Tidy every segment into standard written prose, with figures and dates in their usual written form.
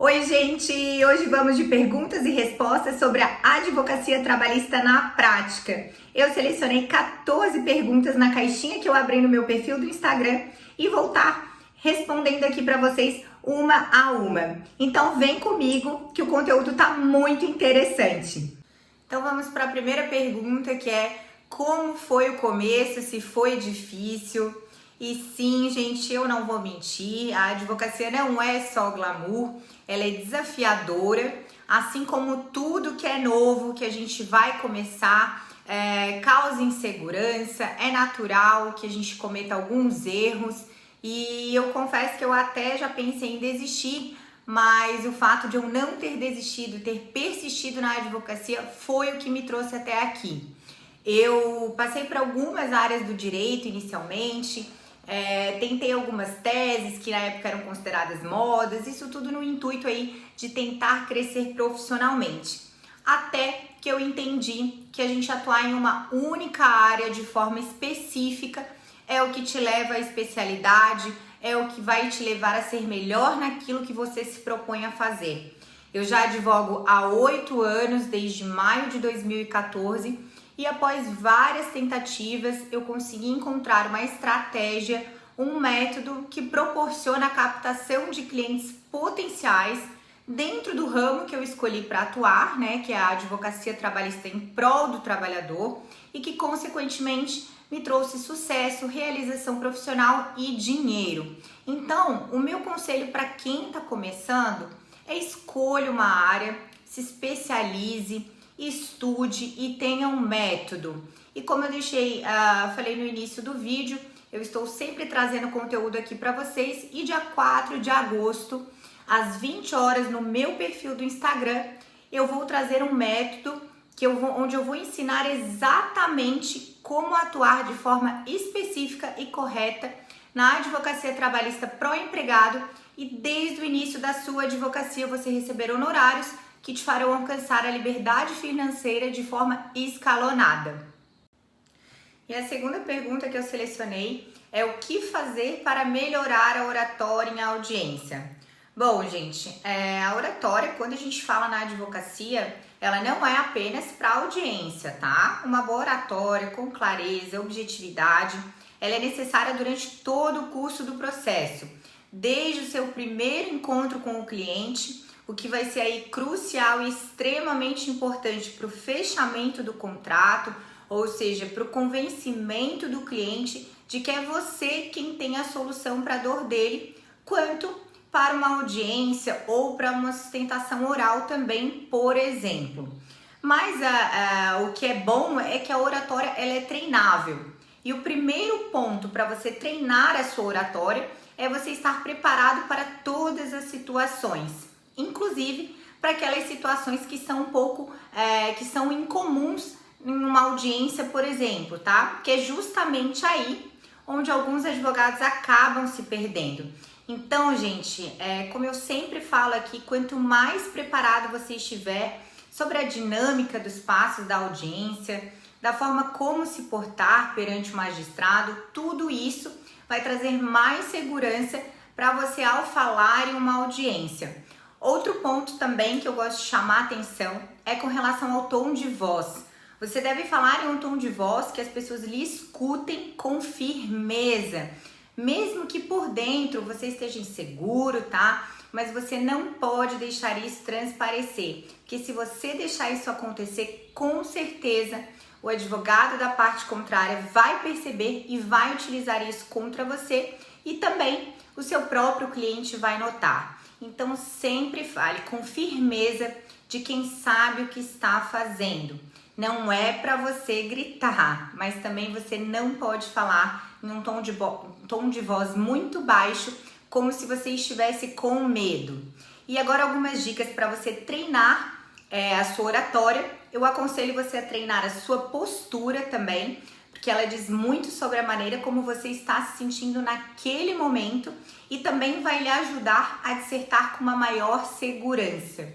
Oi, gente! Hoje vamos de perguntas e respostas sobre a advocacia trabalhista na prática. Eu selecionei 14 perguntas na caixinha que eu abri no meu perfil do Instagram e vou estar respondendo aqui para vocês uma a uma. Então vem comigo que o conteúdo tá muito interessante. Então vamos para a primeira pergunta, que é: como foi o começo? Se foi difícil? E sim, gente, eu não vou mentir, a advocacia não é só glamour, ela é desafiadora, assim como tudo que é novo, que a gente vai começar, causa insegurança, é natural que a gente cometa alguns erros, e eu confesso que eu até já pensei em desistir, mas o fato de eu não ter desistido, ter persistido na advocacia foi o que me trouxe até aqui. Eu passei por algumas áreas do direito inicialmente, tentei algumas teses que na época eram consideradas modas, isso tudo no intuito aí de tentar crescer profissionalmente. Até que eu entendi que a gente atuar em uma única área de forma específica é o que te leva à especialidade, é o que vai te levar a ser melhor naquilo que você se propõe a fazer. Eu já advogo há 8 anos, desde maio de 2014, e após várias tentativas eu consegui encontrar uma estratégia, um método que proporciona a captação de clientes potenciais dentro do ramo que eu escolhi para atuar, né, que é a advocacia trabalhista em prol do trabalhador, e que consequentemente me trouxe sucesso, realização profissional e dinheiro. Então, o meu conselho para quem está começando é: escolha uma área, se especialize, estude e tenha um método. E como eu falei no início do vídeo, eu estou sempre trazendo conteúdo aqui para vocês, e dia 4 de agosto, às 20 horas, no meu perfil do Instagram, eu vou trazer um método onde eu vou ensinar exatamente como atuar de forma específica e correta na advocacia trabalhista pró-empregado, e desde o início da sua advocacia você receber honorários que te farão alcançar a liberdade financeira de forma escalonada. E a segunda pergunta que eu selecionei é: o que fazer para melhorar a oratória em audiência? Bom, gente, a oratória, quando a gente fala na advocacia, ela não é apenas para audiência, tá? Uma boa oratória com clareza, objetividade, ela é necessária durante todo o curso do processo, desde o seu primeiro encontro com o cliente, o que vai ser aí crucial e extremamente importante para o fechamento do contrato, ou seja, para o convencimento do cliente de que é você quem tem a solução para a dor dele, quanto para uma audiência ou para uma sustentação oral também, por exemplo. Mas o que é bom é que a oratória ela é treinável. E o primeiro ponto para você treinar a sua oratória é você estar preparado para todas as situações, inclusive para aquelas situações que são que são incomuns em uma audiência, por exemplo, tá? Que é justamente aí onde alguns advogados acabam se perdendo. Então, gente, como eu sempre falo aqui, quanto mais preparado você estiver sobre a dinâmica dos passos da audiência, da forma como se portar perante o magistrado, tudo isso vai trazer mais segurança para você ao falar em uma audiência. Outro ponto também que eu gosto de chamar a atenção é com relação ao tom de voz. Você deve falar em um tom de voz que as pessoas lhe escutem com firmeza, mesmo que por dentro você esteja inseguro, tá? Mas você não pode deixar isso transparecer, porque se você deixar isso acontecer, com certeza o advogado da parte contrária vai perceber e vai utilizar isso contra você, e também o seu próprio cliente vai notar. Então sempre fale com firmeza de quem sabe o que está fazendo. Não é para você gritar, mas também você não pode falar em um tom de voz muito baixo, como se você estivesse com medo. E agora algumas dicas para você treinar a sua oratória. Eu aconselho você a treinar a sua postura também, porque ela diz muito sobre a maneira como você está se sentindo naquele momento, e também vai lhe ajudar a dissertar com uma maior segurança.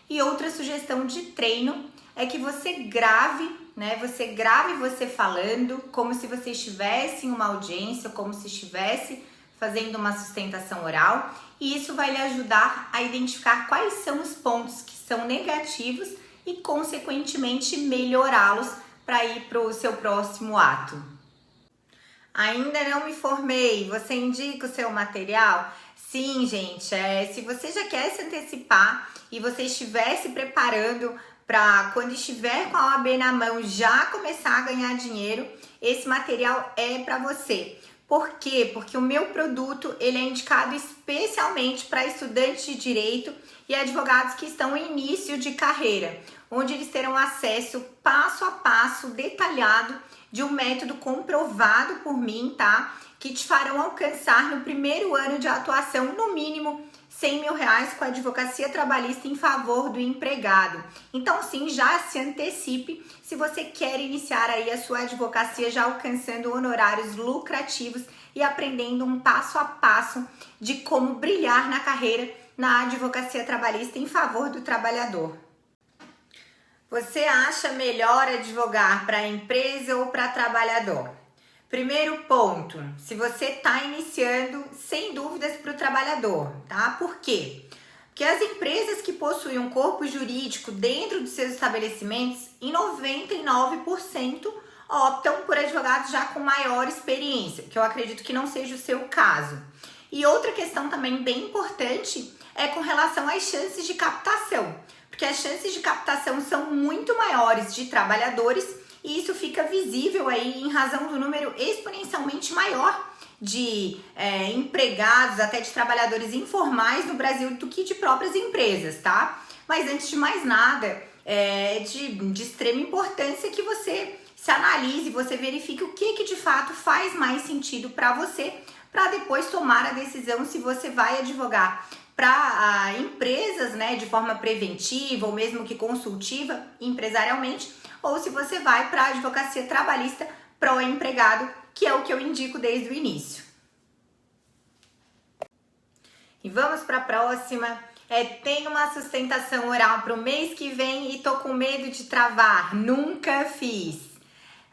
E outra sugestão de treino é que você grave, né? Você grave você falando como se você estivesse em uma audiência, como se estivesse fazendo uma sustentação oral, e isso vai lhe ajudar a identificar quais são os pontos que são negativos e, consequentemente, melhorá-los para ir para o seu próximo ato. Ainda não me formei, você indica o seu material? Sim, gente, se você já quer se antecipar e você estiver se preparando para quando estiver com a OAB na mão já começar a ganhar dinheiro, esse material é para você. Por quê? Porque o meu produto ele é indicado especialmente para estudantes de direito e advogados que estão em início de carreira, onde eles terão acesso passo a passo detalhado de um método comprovado por mim, tá? Que te farão alcançar no primeiro ano de atuação, no mínimo, R$100 mil com a advocacia trabalhista em favor do empregado. Então, sim, já se antecipe se você quer iniciar aí a sua advocacia já alcançando honorários lucrativos e aprendendo um passo a passo de como brilhar na carreira na advocacia trabalhista em favor do trabalhador. Você acha melhor advogar para a empresa ou para trabalhador? Primeiro ponto, se você está iniciando, sem dúvidas para o trabalhador, tá? Por quê? Porque as empresas que possuem um corpo jurídico dentro dos seus estabelecimentos, em 99% optam por advogados já com maior experiência, que eu acredito que não seja o seu caso. E outra questão também bem importante é com relação às chances de captação, porque as chances de captação são muito maiores de trabalhadores e isso fica visível aí em razão do número exponencialmente maior de empregados, até de trabalhadores informais no Brasil do que de próprias empresas, tá? Mas antes de mais nada, é de extrema importância que você se analise, você verifique o que de fato faz mais sentido para você, para depois tomar a decisão se você vai advogar para empresas, né, de forma preventiva ou mesmo que consultiva, empresarialmente, ou se você vai para a advocacia trabalhista pró-empregado, que é o que eu indico desde o início. E vamos para a próxima. Tenho uma sustentação oral para o mês que vem e tô com medo de travar. Nunca fiz.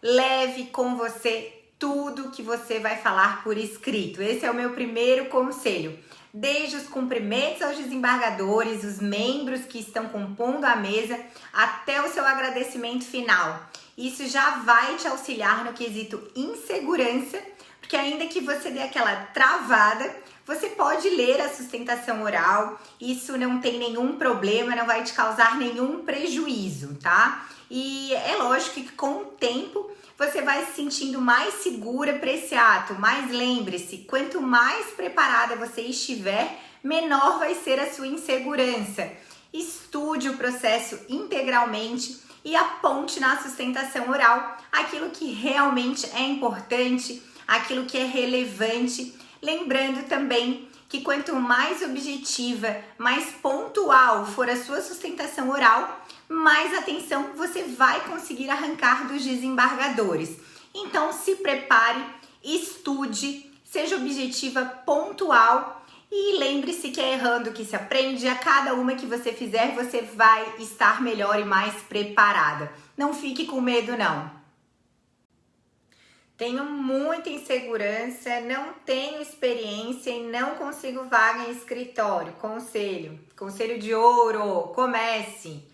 Leve com você tudo que você vai falar por escrito. Esse é o meu primeiro conselho. Desde os cumprimentos aos desembargadores, os membros que estão compondo a mesa, até o seu agradecimento final. Isso já vai te auxiliar no quesito insegurança, porque ainda que você dê aquela travada, você pode ler a sustentação oral, isso não tem nenhum problema, não vai te causar nenhum prejuízo, tá? E é lógico que com o tempo você vai se sentindo mais segura para esse ato, mas lembre-se, quanto mais preparada você estiver, menor vai ser a sua insegurança. Estude o processo integralmente e aponte na sustentação oral aquilo que realmente é importante, aquilo que é relevante, lembrando também que quanto mais objetiva, mais pontual for a sua sustentação oral, mais atenção você vai conseguir arrancar dos desembargadores. Então se prepare, estude, seja objetiva, pontual e lembre-se que é errando que se aprende. A cada uma que você fizer, você vai estar melhor e mais preparada. Não fique com medo, não. Tenho muita insegurança, não tenho experiência e não consigo vaga em escritório. Conselho de ouro, comece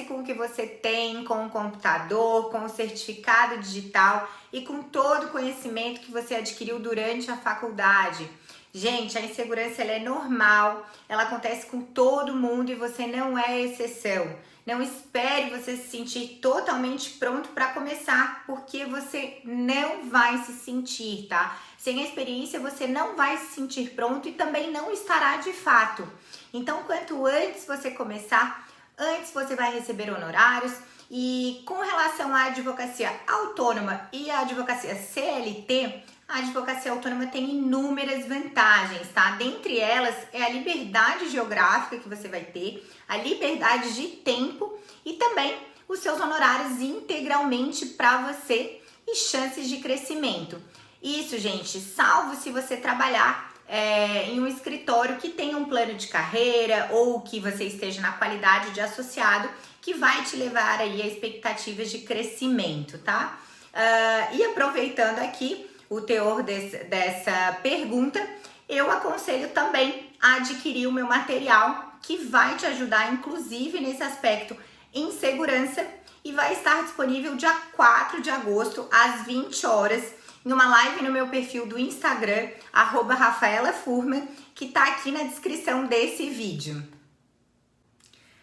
com o que você tem, com o computador, com o certificado digital e com todo o conhecimento que você adquiriu durante a faculdade. Gente, a insegurança ela é normal, ela acontece com todo mundo e você não é exceção. Não espere você se sentir totalmente pronto para começar, porque você não vai se sentir, tá? Sem a experiência você não vai se sentir pronto e também não estará de fato. Então, quanto antes você começar, antes você vai receber honorários. E com relação à advocacia autônoma e à advocacia CLT, a advocacia autônoma tem inúmeras vantagens, tá? Dentre elas é a liberdade geográfica que você vai ter, a liberdade de tempo e também os seus honorários integralmente para você e chances de crescimento. Isso, gente, salvo se você trabalhar em um escritório que tenha um plano de carreira ou que você esteja na qualidade de associado, que vai te levar aí a expectativas de crescimento, tá? E aproveitando aqui o teor dessa pergunta, eu aconselho também a adquirir o meu material, que vai te ajudar, inclusive, nesse aspecto em segurança, e vai estar disponível dia 4 de agosto, às 20 horas, em uma live no meu perfil do Instagram, @RafaelaFurman, que tá aqui na descrição desse vídeo.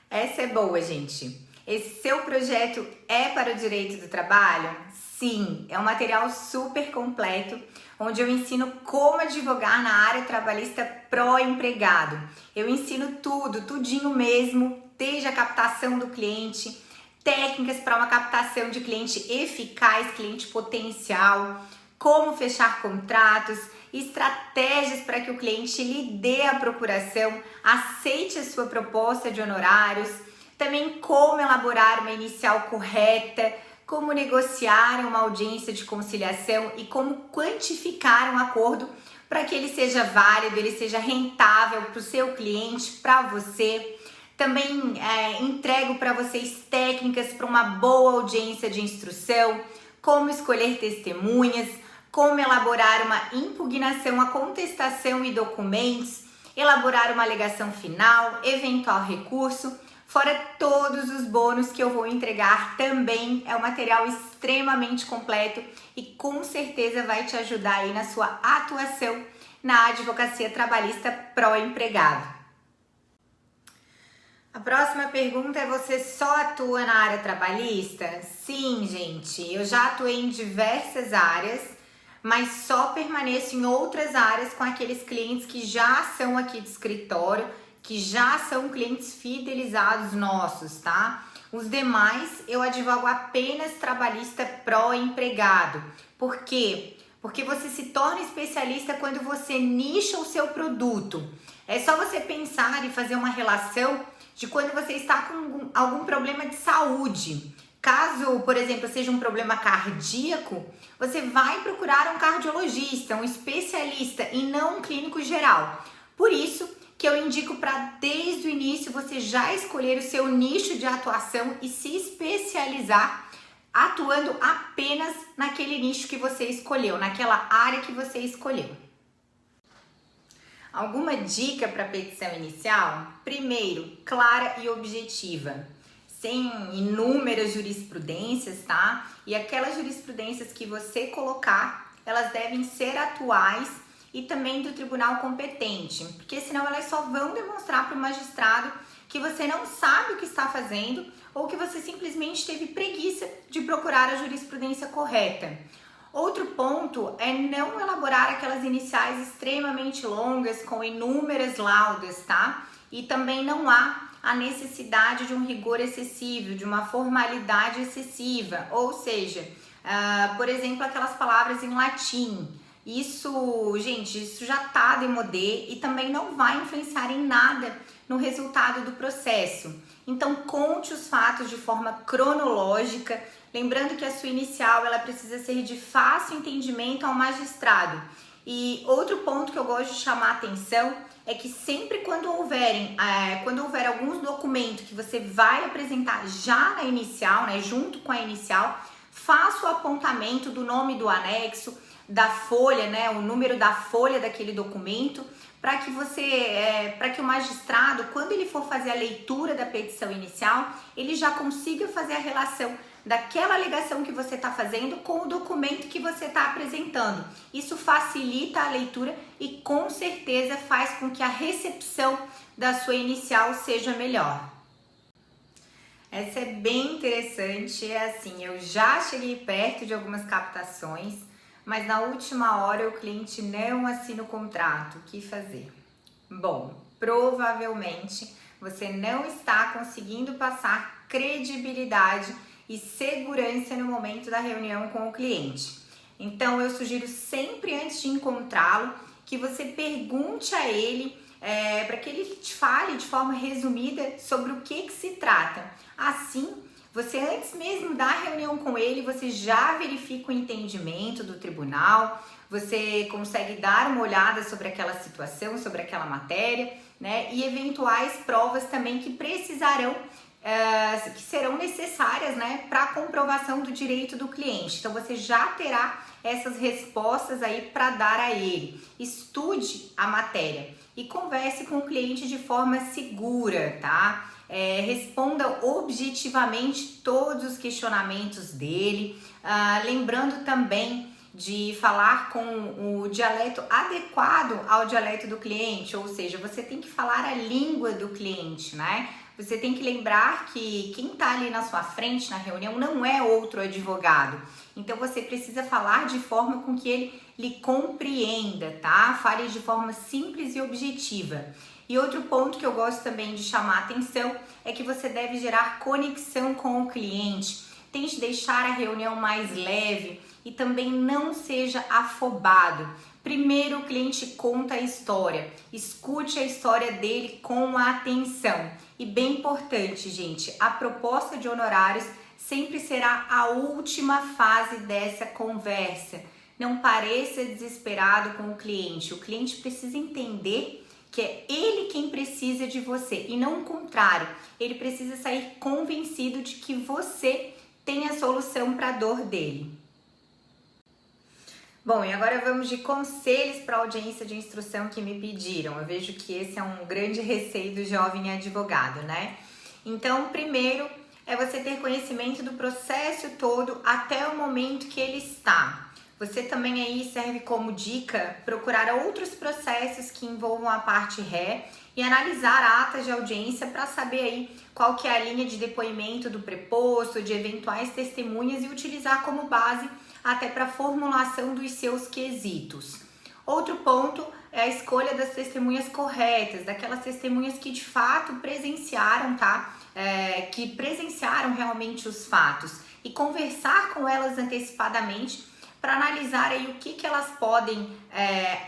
Essa é boa, gente. Esse seu projeto é para o direito do trabalho? Sim, é um material super completo, onde eu ensino como advogar na área trabalhista pró-empregado. Eu ensino tudo, tudinho mesmo, desde a captação do cliente, técnicas para uma captação de cliente eficaz, cliente potencial, como fechar contratos, estratégias para que o cliente lhe dê a procuração, aceite a sua proposta de honorários, também como elaborar uma inicial correta, como negociar uma audiência de conciliação e como quantificar um acordo para que ele seja válido, ele seja rentável para o seu cliente, para você. Também entrego para vocês técnicas para uma boa audiência de instrução, como escolher testemunhas, como elaborar uma impugnação, a contestação e documentos, elaborar uma alegação final, eventual recurso, fora todos os bônus que eu vou entregar também. É um material extremamente completo e com certeza vai te ajudar aí na sua atuação na advocacia trabalhista pró-empregado. A próxima pergunta é: você só atua na área trabalhista? Sim, gente, eu já atuei em diversas áreas, mas só permaneço em outras áreas com aqueles clientes que já são aqui de escritório, que já são clientes fidelizados nossos, tá? Os demais eu advogo apenas trabalhista pró-empregado. Por quê? Porque você se torna especialista quando você nicha o seu produto. É só você pensar e fazer uma relação de quando você está com algum problema de saúde. Caso, por exemplo, seja um problema cardíaco, você vai procurar um cardiologista, um especialista e não um clínico geral. Por isso que eu indico para desde o início você já escolher o seu nicho de atuação e se especializar atuando apenas naquele nicho que você escolheu, naquela área que você escolheu. Alguma dica para petição inicial? Primeiro, clara e objetiva, sem inúmeras jurisprudências, tá? E aquelas jurisprudências que você colocar, elas devem ser atuais e também do tribunal competente, porque senão elas só vão demonstrar para o magistrado que você não sabe o que está fazendo ou que você simplesmente teve preguiça de procurar a jurisprudência correta. Outro ponto é não elaborar aquelas iniciais extremamente longas com inúmeras laudas, tá? E também não há a necessidade de um rigor excessivo, de uma formalidade excessiva, ou seja, por exemplo, aquelas palavras em latim. Isso, gente, isso já tá demodé e também não vai influenciar em nada no resultado do processo. Então, conte os fatos de forma cronológica, lembrando que a sua inicial ela precisa ser de fácil entendimento ao magistrado. E outro ponto que eu gosto de chamar a atenção é que sempre quando houver alguns documentos que você vai apresentar já na inicial, né, junto com a inicial, faça o apontamento do nome do anexo, da folha, né, o número da folha daquele documento, para que o magistrado, quando ele for fazer a leitura da petição inicial, ele já consiga fazer a relação daquela alegação que você está fazendo com o documento que você está apresentando. Isso facilita a leitura e com certeza faz com que a recepção da sua inicial seja melhor. Essa é bem interessante, assim, eu já cheguei perto de algumas captações, mas na última hora o cliente não assina o contrato. O que fazer? Bom, provavelmente você não está conseguindo passar credibilidade e segurança no momento da reunião com o cliente. Então eu sugiro sempre, antes de encontrá-lo, que você pergunte a ele para que ele te fale de forma resumida sobre o que se trata. Assim, você antes mesmo da reunião com ele, você já verifica o entendimento do tribunal, você consegue dar uma olhada sobre aquela situação, sobre aquela matéria, né? E eventuais provas também que precisarão, que serão necessárias, né, para a comprovação do direito do cliente. Então você já terá essas respostas aí para dar a ele. Estude a matéria. e converse com o cliente de forma segura, tá? Responda objetivamente todos os questionamentos dele, lembrando também de falar com o dialeto adequado ao dialeto do cliente, ou seja, você tem que falar a língua do cliente, né? Você tem que lembrar que quem tá ali na sua frente na reunião não é outro advogado. Então você precisa falar de forma com que ele lhe compreenda, tá? Fale de forma simples e objetiva. E outro ponto que eu gosto também de chamar a atenção é que você deve gerar conexão com o cliente. Tente deixar a reunião mais leve e também não seja afobado. Primeiro o cliente conta a história, escute a história dele com atenção. E bem importante, gente, a proposta de honorários sempre será a última fase dessa conversa. Não pareça desesperado com o cliente precisa entender que é ele quem precisa de você e não o contrário. Ele precisa sair convencido de que você tem a solução para a dor dele. Bom, e agora vamos de conselhos para a audiência de instrução que me pediram. Eu vejo que esse é um grande receio do jovem advogado, né? Então, primeiro é você ter conhecimento do processo todo até o momento que ele está. Você também aí serve como dica procurar outros processos que envolvam a parte ré e analisar atas de audiência para saber aí qual que é a linha de depoimento do preposto, de eventuais testemunhas e utilizar como base até para a formulação dos seus quesitos. Outro ponto é a escolha das testemunhas corretas, daquelas testemunhas que de fato presenciaram, tá? Que presenciaram realmente os fatos e conversar com elas antecipadamente para analisar aí o que elas podem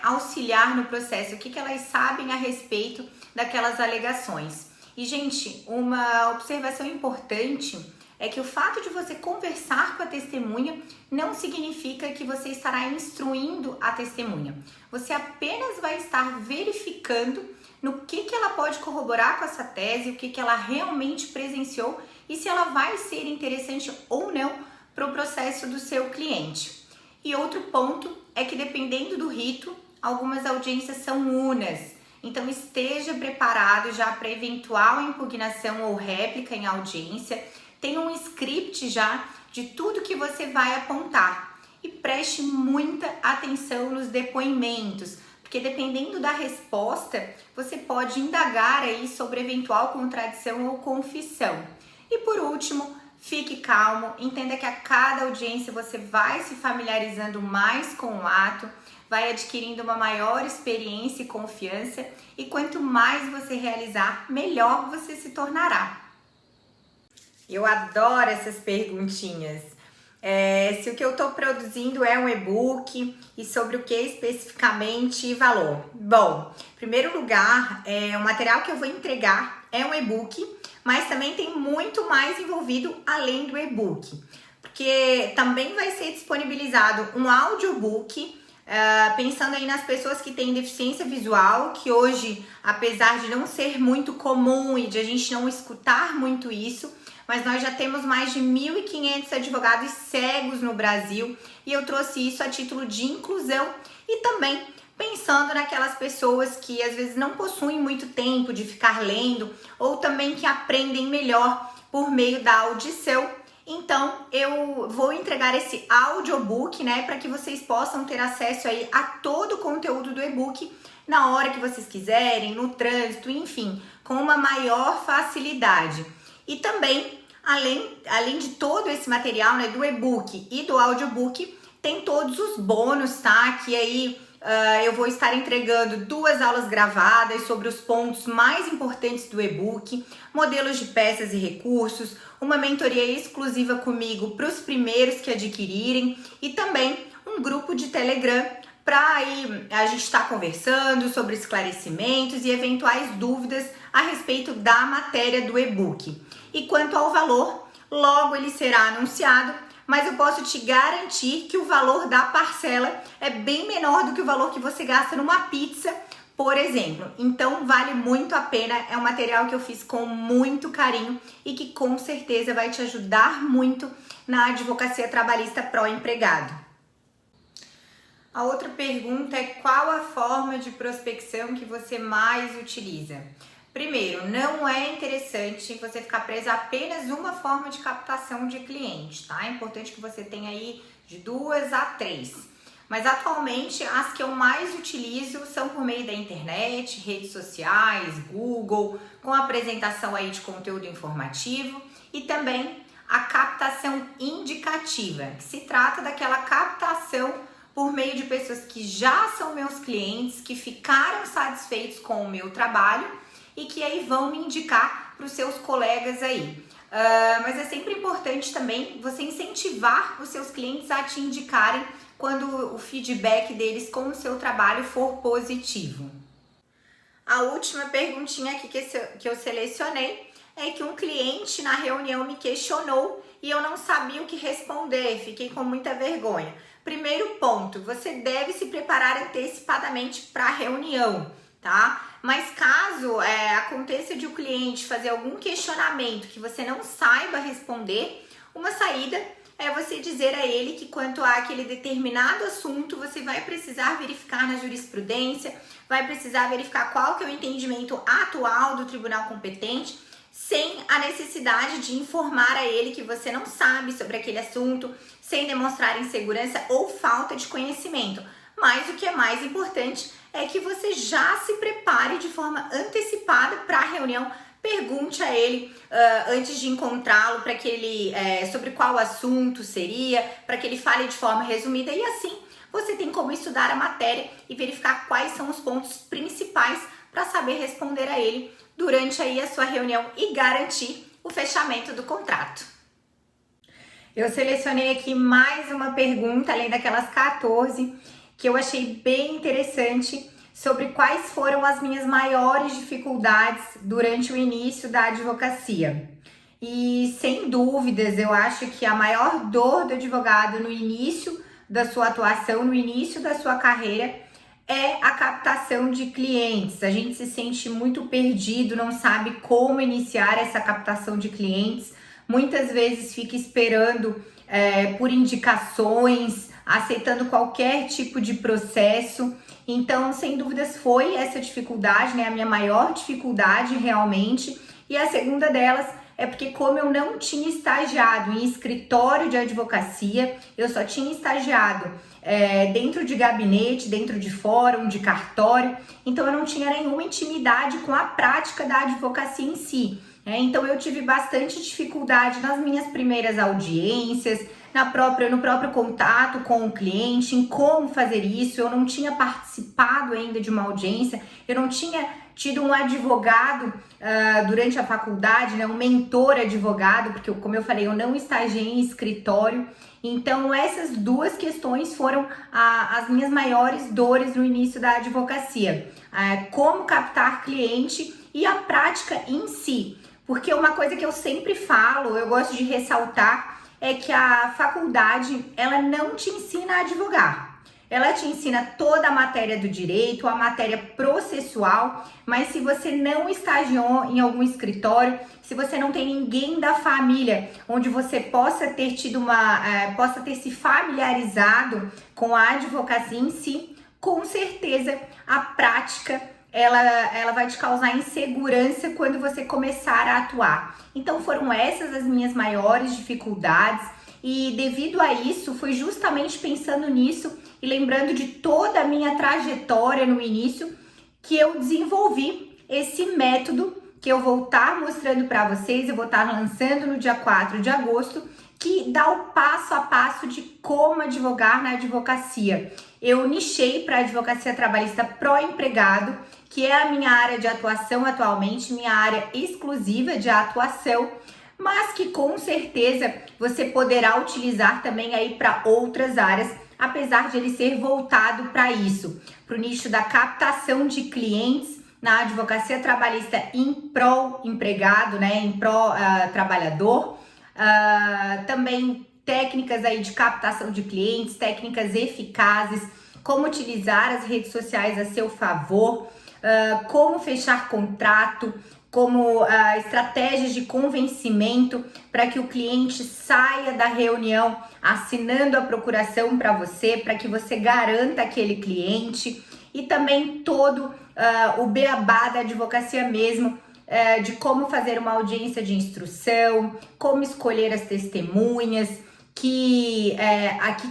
auxiliar no processo, o que elas sabem a respeito daquelas alegações. E, gente, uma observação importante é que o fato de você conversar com a testemunha não significa que você estará instruindo a testemunha. Você apenas vai estar verificando no que ela pode corroborar com essa tese, o que ela realmente presenciou e se ela vai ser interessante ou não para o processo do seu cliente. E outro ponto é que, dependendo do rito, algumas audiências são unas. Então, esteja preparado já para eventual impugnação ou réplica em audiência. Tenha um script já de tudo que você vai apontar. E preste muita atenção nos depoimentos, porque dependendo da resposta, você pode indagar aí sobre eventual contradição ou confissão. E por último, fique calmo, entenda que a cada audiência você vai se familiarizando mais com o ato, vai adquirindo uma maior experiência e confiança e quanto mais você realizar, melhor você se tornará. Eu adoro essas perguntinhas. Se o que eu estou produzindo é um e-book e sobre o que especificamente e valor. Bom, em primeiro lugar, o material que eu vou entregar é um e-book, mas também tem muito mais envolvido além do e-book, porque também vai ser disponibilizado um audiobook, pensando aí nas pessoas que têm deficiência visual, que hoje, apesar de não ser muito comum e de a gente não escutar muito isso, mas nós já temos mais de 1.500 advogados cegos no Brasil e eu trouxe isso a título de inclusão e também pensando naquelas pessoas que às vezes não possuem muito tempo de ficar lendo ou também que aprendem melhor por meio da audição. Então, eu vou entregar esse audiobook, né, para que vocês possam ter acesso aí a todo o conteúdo do e-book na hora que vocês quiserem, no trânsito, enfim, com uma maior facilidade. E também, além de todo esse material, né, do e-book e do audiobook, tem todos os bônus, tá? Que aí eu vou estar entregando 2 aulas gravadas sobre os pontos mais importantes do e-book, modelos de peças e recursos, uma mentoria exclusiva comigo para os primeiros que adquirirem e também um grupo de Telegram para aí a gente estar conversando sobre esclarecimentos e eventuais dúvidas a respeito da matéria do e-book. E quanto ao valor, logo ele será anunciado, mas eu posso te garantir que o valor da parcela é bem menor do que o valor que você gasta numa pizza, por exemplo. Então vale muito a pena, é um material que eu fiz com muito carinho e que com certeza vai te ajudar muito na advocacia trabalhista pró-empregado. A outra pergunta é qual a forma de prospecção que você mais utiliza? Primeiro, não é interessante você ficar preso a apenas uma forma de captação de cliente, tá? É importante que você tenha aí de 2 a 3. Mas atualmente as que eu mais utilizo são por meio da internet, redes sociais, Google, com apresentação aí de conteúdo informativo e também a captação indicativa, que se trata daquela captação por meio de pessoas que já são meus clientes, que ficaram satisfeitos com o meu trabalho e que aí vão me indicar para os seus colegas aí. Mas é sempre importante também você incentivar os seus clientes a te indicarem quando o feedback deles com o seu trabalho for positivo. A última perguntinha aqui que eu selecionei é que um cliente na reunião me questionou e eu não sabia o que responder, fiquei com muita vergonha. Primeiro ponto, você deve se preparar antecipadamente para a reunião, tá? Mas caso aconteça de o cliente fazer algum questionamento que você não saiba responder, uma saída é você dizer a ele que quanto a aquele determinado assunto, você vai precisar verificar na jurisprudência, vai precisar verificar qual que é o entendimento atual do tribunal competente, sem a necessidade de informar a ele que você não sabe sobre aquele assunto, sem demonstrar insegurança ou falta de conhecimento. Mas o que é mais importante é que você já se prepare de forma antecipada para a reunião. Pergunte a ele antes de encontrá-lo para que ele sobre qual assunto seria, para que ele fale de forma resumida e assim você tem como estudar a matéria e verificar quais são os pontos principais para saber responder a ele durante aí a sua reunião e garantir o fechamento do contrato. Eu selecionei aqui mais uma pergunta, além daquelas 14, que eu achei bem interessante, sobre quais foram as minhas maiores dificuldades durante o início da advocacia. E sem dúvidas, eu acho que a maior dor do advogado no início da sua atuação, no início da sua carreira, é a captação de clientes. A gente se sente muito perdido, não sabe como iniciar essa captação de clientes. Muitas vezes fica esperando por indicações, aceitando qualquer tipo de processo. Então, sem dúvidas, foi essa dificuldade, né? A minha maior dificuldade realmente. E a segunda delas é porque como eu não tinha estagiado em escritório de advocacia, eu só tinha estagiado dentro de gabinete, dentro de fórum, de cartório, então eu não tinha nenhuma intimidade com a prática da advocacia em si. Então eu tive bastante dificuldade nas minhas primeiras audiências, no próprio contato com o cliente, em como fazer isso. Eu não tinha participado ainda de uma audiência, eu não tinha tido um advogado durante a faculdade, né, um mentor advogado, porque como eu falei, eu não estagiei em escritório. Então essas duas questões foram as minhas maiores dores no início da advocacia. Como captar cliente e a prática em si. Porque uma coisa que eu sempre falo, eu gosto de ressaltar, é que a faculdade, ela não te ensina a advogar. Ela te ensina toda a matéria do direito, a matéria processual, mas se você não estagiou em algum escritório, se você não tem ninguém da família onde você possa ter possa ter se familiarizado com a advocacia em si, com certeza a prática ela vai te causar insegurança quando você começar a atuar. Então foram essas as minhas maiores dificuldades e devido a isso, foi justamente pensando nisso e lembrando de toda a minha trajetória no início que eu desenvolvi esse método que eu vou estar mostrando para vocês, eu vou estar lançando no dia 4 de agosto, que dá o passo a passo de como advogar na advocacia. Eu nichei para a advocacia trabalhista pró-empregado, que é a minha área de atuação atualmente, minha área exclusiva de atuação, mas que com certeza você poderá utilizar também aí para outras áreas, apesar de ele ser voltado para isso, para o nicho da captação de clientes na advocacia trabalhista em pró-empregado, né, em pró-trabalhador, também técnicas aí de captação de clientes, técnicas eficazes, como utilizar as redes sociais a seu favor, como fechar contrato, como estratégias de convencimento para que o cliente saia da reunião assinando a procuração para você, para que você garanta aquele cliente, e também todo o beabá da advocacia mesmo, de como fazer uma audiência de instrução, como escolher as testemunhas, que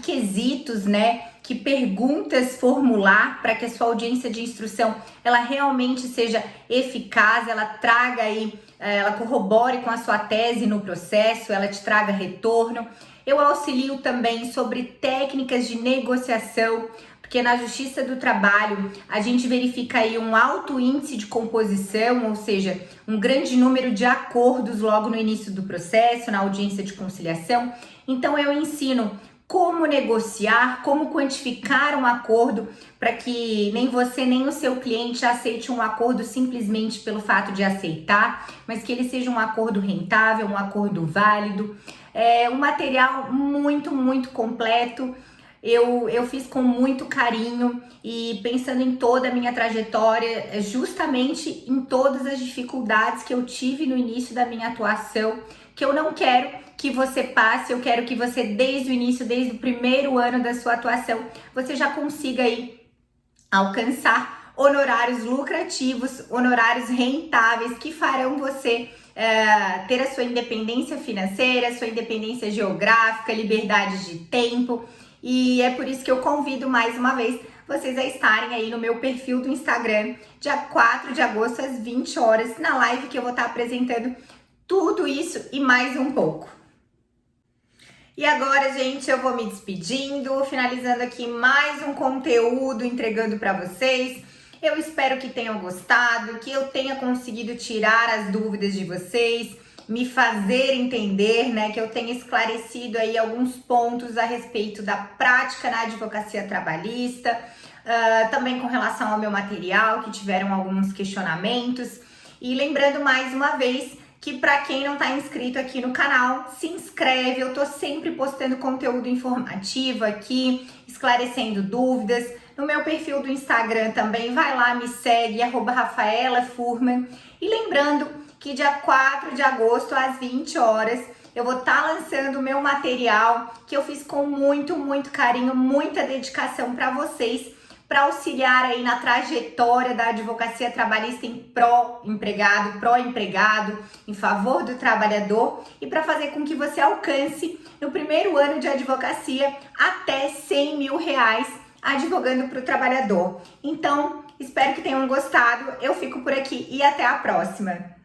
quesitos, né? Que perguntas formular para que a sua audiência de instrução ela realmente seja eficaz, ela traga aí, ela corrobore com a sua tese no processo, ela te traga retorno. Eu auxilio também sobre técnicas de negociação, porque na Justiça do Trabalho a gente verifica aí um alto índice de composição, ou seja, um grande número de acordos logo no início do processo, na audiência de conciliação. Então eu ensino como negociar, como quantificar um acordo para que nem você nem o seu cliente aceite um acordo simplesmente pelo fato de aceitar, mas que ele seja um acordo rentável, um acordo válido. É um material muito completo. Eu fiz com muito carinho e pensando em toda a minha trajetória, justamente em todas as dificuldades que eu tive no início da minha atuação, que eu não quero que você passe, eu quero que você desde o início, desde o primeiro ano da sua atuação, você já consiga aí alcançar honorários lucrativos, honorários rentáveis que farão você ter a sua independência financeira, sua independência geográfica, liberdade de tempo. E é por isso que eu convido mais uma vez vocês a estarem aí no meu perfil do Instagram, dia 4 de agosto, às 20 horas, na live que eu vou estar apresentando tudo isso e mais um pouco. E agora, gente, eu vou me despedindo, finalizando aqui mais um conteúdo, entregando para vocês. Eu espero que tenham gostado, que eu tenha conseguido tirar as dúvidas de vocês, me fazer entender, né, que eu tenha esclarecido aí alguns pontos a respeito da prática na advocacia trabalhista, também com relação ao meu material, que tiveram alguns questionamentos. E lembrando mais uma vez que para quem não está inscrito aqui no canal, se inscreve. Eu tô sempre postando conteúdo informativo aqui, esclarecendo dúvidas. No meu perfil do Instagram também, vai lá, me segue, @RafaelaFurman. E lembrando que dia 4 de agosto, às 20 horas, eu vou estar lançando o meu material, que eu fiz com muito carinho, muita dedicação para vocês, para auxiliar aí na trajetória da advocacia trabalhista em pró-empregado, em favor do trabalhador, e para fazer com que você alcance no primeiro ano de advocacia até R$100 mil advogando para o trabalhador. Então, espero que tenham gostado. Eu fico por aqui e até a próxima.